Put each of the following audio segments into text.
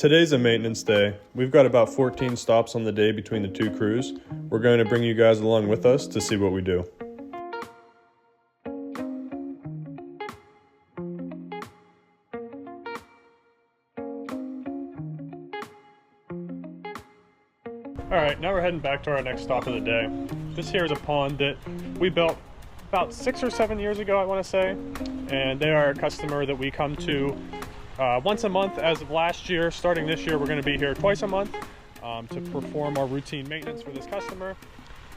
Today's a maintenance day. We've got about 14 stops on the day between the two crews. We're going to bring you guys along with us to see what we do. Alright, now we're heading back to our next stop of the day. This here is a pond that we built about 6 or 7 years ago, I want to say. And they are a customer that we come to once a month as of last year. Starting this year, we're going to be here twice a month to perform our routine maintenance for this customer.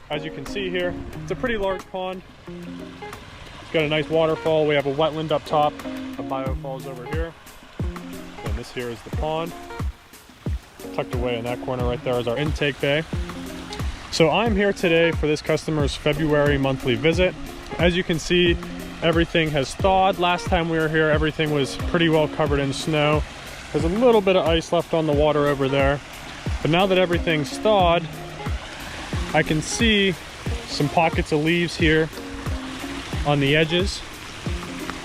As you can see here, it's a pretty large pond. It's got a nice waterfall. We have a wetland up top, a biofalls over here. And this here is the pond. Tucked away in that corner right there is our intake bay. So I'm here today for this customer's February monthly visit. As you can see, everything has thawed. Last time we were here, everything was pretty well covered in snow. There's a little bit of ice left on the water over there. But now that everything's thawed, I can see some pockets of leaves here on the edges.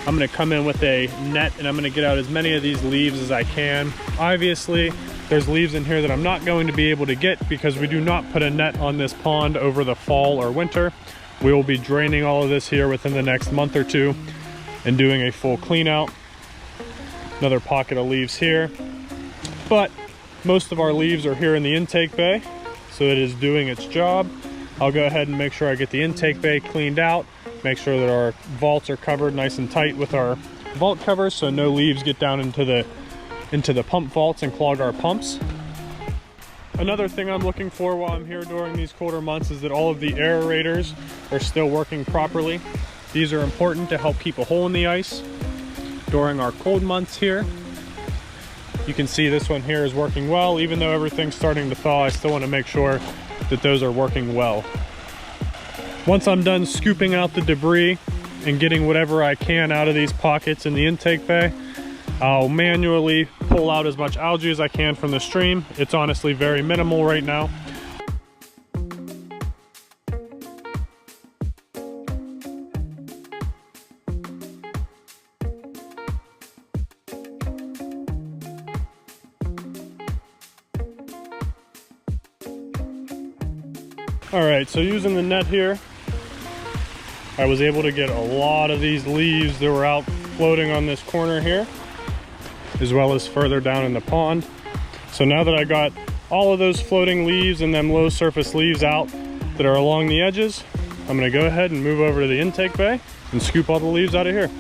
I'm gonna come in with a net and I'm gonna get out as many of these leaves as I can. Obviously, there's leaves in here that I'm not going to be able to get because we do not put a net on this pond over the fall or winter. We will be draining all of this here within the next month or two and doing a full clean out. Another pocket of leaves here. But most of our leaves are here in the intake bay, so it is doing its job. I'll go ahead and make sure I get the intake bay cleaned out, make sure that our vaults are covered nice and tight with our vault covers so no leaves get down into the pump vaults and clog our pumps. Another thing I'm looking for while I'm here during these colder months is that all of the aerators are still working properly. These are important to help keep a hole in the ice during our cold months here. You can see this one here is working well. Even though everything's starting to thaw, I still want to make sure that those are working well. Once I'm done scooping out the debris and getting whatever I can out of these pockets in the intake bay, I'll manually pull out as much algae as I can from the stream. It's honestly very minimal right now. All right, so using the net here, I was able to get a lot of these leaves that were out floating on this corner here, as well as further down in the pond. So now that I got all of those floating leaves and them low surface leaves out that are along the edges, I'm gonna go ahead and move over to the intake bay and scoop all the leaves out of here.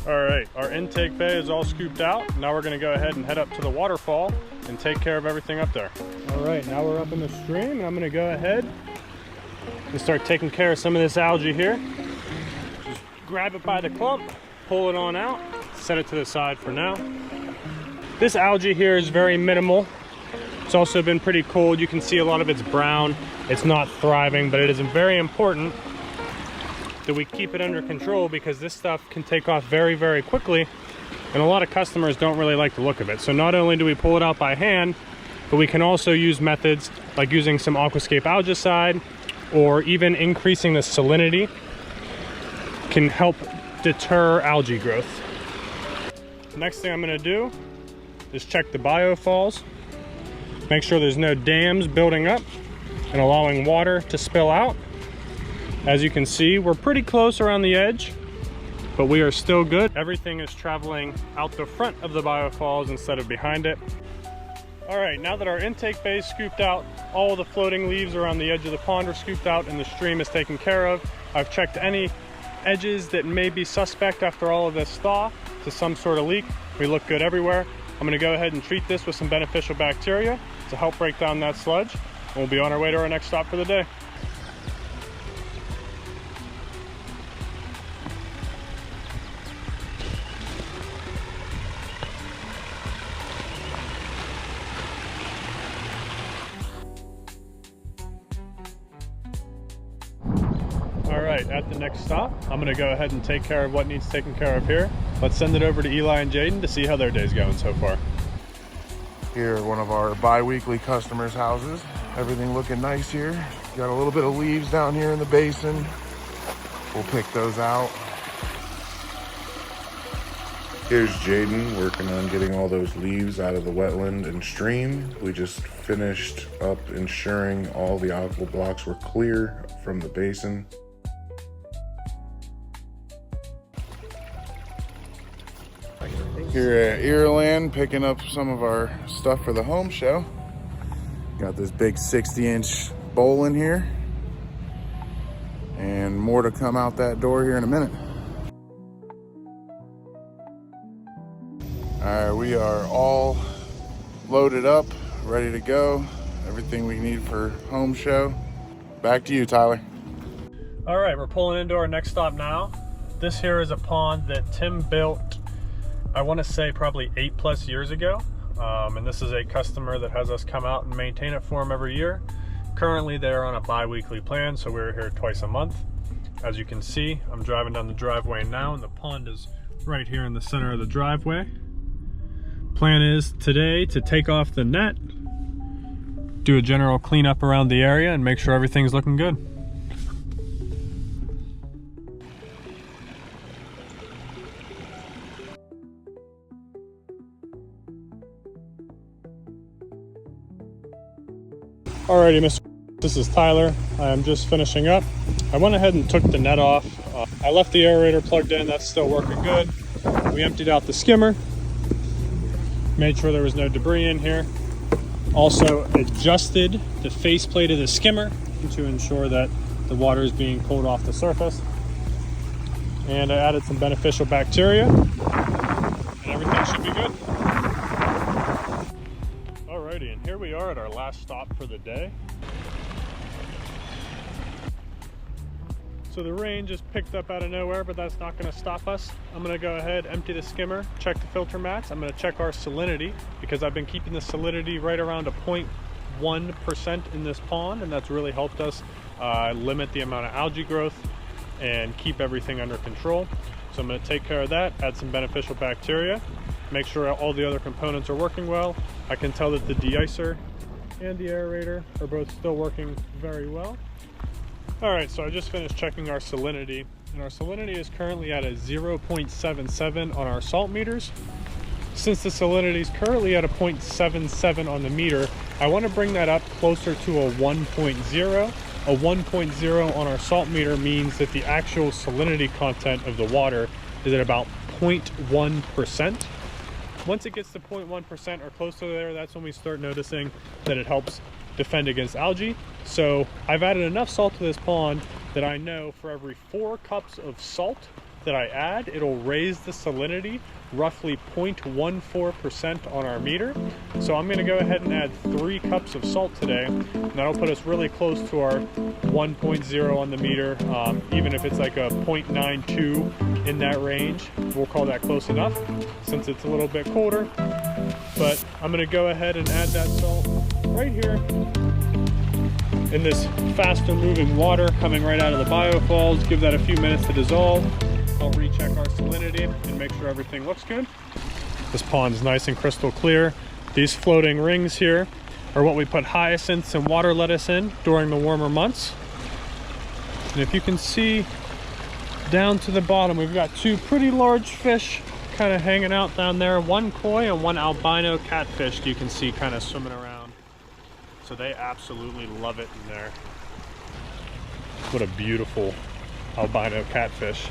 All right, our intake bay is all scooped out. Now we're gonna go ahead and head up to the waterfall and take care of everything up there. All right, now we're up in the stream and I'm gonna go ahead and start taking care of some of this algae here. Just grab it by the clump, pull it on out, set it to the side for now. This algae here is very minimal. It's also been pretty cold. You can see a lot of it's brown. It's not thriving, but it is very important that we keep it under control because this stuff can take off very, very quickly. And a lot of customers don't really like the look of it. So not only do we pull it out by hand, but we can also use methods like using some Aquascape algicide or even increasing the salinity can help deter algae growth. Next thing I'm gonna do is check the biofalls. Make sure there's no dams building up and allowing water to spill out. As you can see, we're pretty close around the edge, but we are still good. Everything is traveling out the front of the biofalls instead of behind it. All right, now that our intake bay is scooped out, all the floating leaves around the edge of the pond are scooped out and the stream is taken care of. I've checked any edges that may be suspect after all of this thaw to some sort of leak. We look good everywhere. I'm gonna go ahead and treat this with some beneficial bacteria to help break down that sludge. And we'll be on our way to our next stop for the day. All right, at the next stop, I'm gonna go ahead and take care of what needs taken care of here. Let's send it over to Eli and Jaden to see how their day's going so far. Here at one of our bi-weekly customers' houses. Everything looking nice here. Got a little bit of leaves down here in the basin. We'll pick those out. Here's Jaden working on getting all those leaves out of the wetland and stream. We just finished up ensuring all the aqua blocks were clear from the basin. Here at Ireland, picking up some of our stuff for the home show. Got this big 60-inch bowl in here. And more to come out that door here in a minute. All right, we are all loaded up, ready to go. Everything we need for home show. Back to you, Tyler. All right, we're pulling into our next stop now. This here is a pond that Tim built, I want to say probably 8+ years ago. And this is a customer that has us come out and maintain it for him every year. Currently, they're on a bi-weekly plan, so we're here twice a month. As you can see, I'm driving down the driveway now, and the pond is right here in the center of the driveway. Plan is today to take off the net, do a general cleanup around the area, and make sure everything's looking good. Alrighty, this is Tyler. I'm just finishing up. I went ahead and took the net off. I left the aerator plugged in, that's still working good. We emptied out the skimmer, made sure there was no debris in here. Also adjusted the faceplate of the skimmer to ensure that the water is being pulled off the surface. And I added some beneficial bacteria, and everything should be good. Alrighty, and here we are at our last stop for the day. So the rain just picked up out of nowhere, but that's not going to stop us. I'm going to go ahead, empty the skimmer, check the filter mats. I'm going to check our salinity, because I've been keeping the salinity right around a 0.1% in this pond, and that's really helped us limit the amount of algae growth and keep everything under control. So I'm going to take care of that, add some beneficial bacteria, make sure all the other components are working well. I can tell that the de-icer and the aerator are both still working very well. Alright, so I just finished checking our salinity, and our salinity is currently at a 0.77 on our salt meters. Since the salinity is currently at a 0.77 on the meter, I want to bring that up closer to a 1.0. A 1.0 on our salt meter means that the actual salinity content of the water is at about 0.1%. Once it gets to 0.1% or close to there, that's when we start noticing that it helps defend against algae. So I've added enough salt to this pond that I know for every 4 cups of salt that I add, it'll raise the salinity roughly 0.14% on our meter. So I'm going to go ahead and add 3 cups of salt today, and that'll put us really close to our 1.0 on the meter. Even if it's like a 0.92 in that range, we'll call that close enough since it's a little bit colder. But I'm going to go ahead and add that salt right here in this faster moving water coming right out of the biofalls. Give that a few minutes to dissolve. I'll recheck our salinity and make sure everything looks good. This pond's nice and crystal clear. These floating rings here are what we put hyacinths and water lettuce in during the warmer months. And if you can see down to the bottom, we've got 2 pretty large fish kind of hanging out down there. 1 koi and 1 albino catfish you can see kind of swimming around. So they absolutely love it in there. What a beautiful albino catfish.